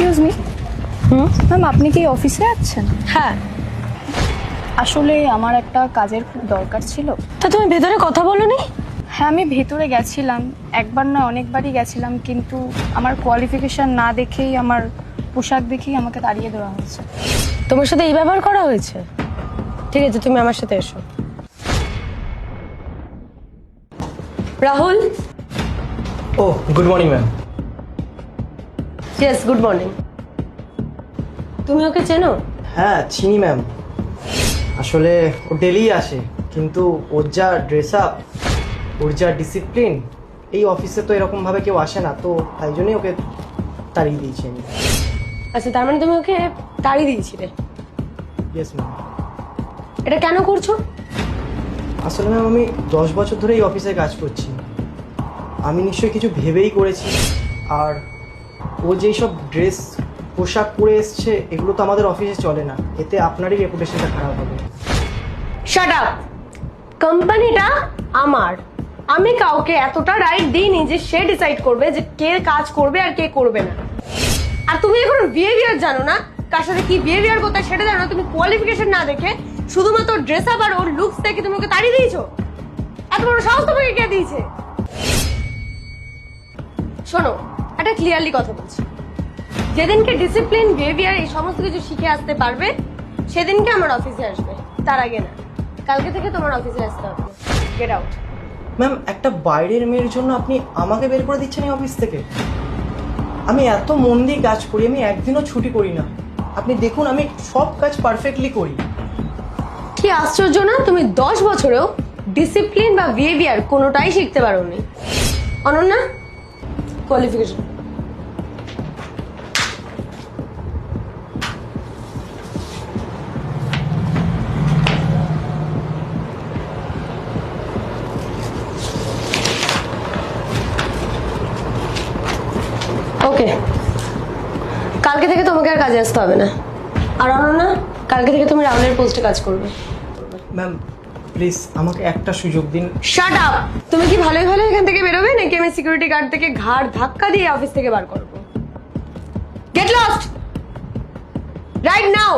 Excuse me. Ma'am, আপনি কি অফিসে আছেন? হ্যাঁ। আসলে আমার একটা কাজের খুব দরকার ছিল। তা তুমি ভেতরে কথা বলোনি? হ্যাঁ, আমি ভেতরে গেছিলাম, একবার না অনেকবারই গেছিলাম, কিন্তু আমার কোয়ালিফিকেশন না দেখেই, আমার পোশাক দেখেই আমাকে তাড়িয়ে দেওয়া হয়েছে। তোমার সাথে এই ব্যবহার করা হয়েছে? ঠিক আছে, তুমি আমার সাথে এসো। রাহুল। ও good morning ma'am. Yes, good morning. তুমি ওকে চেনো? হ্যাঁ চিনি ম্যাম, আসলে ও ডেলি আসে, কিন্তু ওর যা ড্রেস আপ, ওর যা ডিসিপ্লিন, এই অফিসে তো এরকমভাবে কেউ আসে না, তো তাই জন্যই ওকে তাড়িয়ে দিয়েছি আমি। আচ্ছা, তার মানে তুমি ওকে তাড়িয়ে দিয়েছিলে? Yes ma'am. এটা কেন করছো? আসলে ম্যাম আমি 10 বছর ধরে এই অফিসে কাজ করছি, আমি নিশ্চয়ই কিছু ভেবেই করেছি। আর ও যেই সব ড্রেস পোশাক পরে এসছে, এগুলো তো আমাদের অফিসে চলে না, এতে আপনারই রেপুটেশনটা খারাপ হবে। Shut up. কোম্পানিটা আমার, আমি কাউকে এতটা রাইট দিইনি যে সে ডিসাইড করবে যে কে কাজ করবে আর কে করবে না। আর তুমি এখন বিহেভিয়ার জানো না, কার সাথে কি বিহেভিয়ার করতে হয় সেটা জানো না। তুমি কোয়ালিফিকেশন না দেখে শুধুমাত্র ড্রেস আপ আর ওর লুকস দেখে তুমি ওকে তাড়িয়ে দিয়েছো। এত বড় সাহস তোমাকে কে দিয়েছে? শোনো, একটা ক্লিয়ারলি কথা বলছি, যেদিনকে ডিসিপ্লিন বিহেভিয়ার এই সমস্ত কিছু শিখে আসতে পারবে সেদিনকে আমার অফিসে আসবে, তার আগে না। কালকে থেকে তোমার অফিসে আসতে হবে। Get out. ম্যাম একটা বাইরের মেয়ের জন্য আপনি আমাকে বের করে দিচ্ছেন এই অফিস থেকে? আমি এত মন দিয়ে কাজ করি, আমি একদিনও ছুটি করি না, আপনি দেখুন আমি সব কাজ পারফেক্টলি করি। কি আশ্চর্য না, তুমি 10 বছরেও ডিসিপ্লিন বা বিহেভিয়ার কোনোটাই শিখতে পারোনি। অনন্যা, কোয়ালিফিকেশন। ওকে, কালকে থেকে তোমাকে আর কাজে আসতে হবে না। আর অনন্যা, কালকে থেকে তুমি রাহুলের পোস্টে কাজ করবে। ম্যাম প্লিজ আমাকে একটা সুযোগ দিন। Shut up. তুমি কি ভালোই ভালো এখান থেকে বেরোবে, নাকি আমি সিকিউরিটি গার্ড থেকে ঘাড় ধাক্কা দিয়ে অফিস থেকে বার করবো? Get lost right now.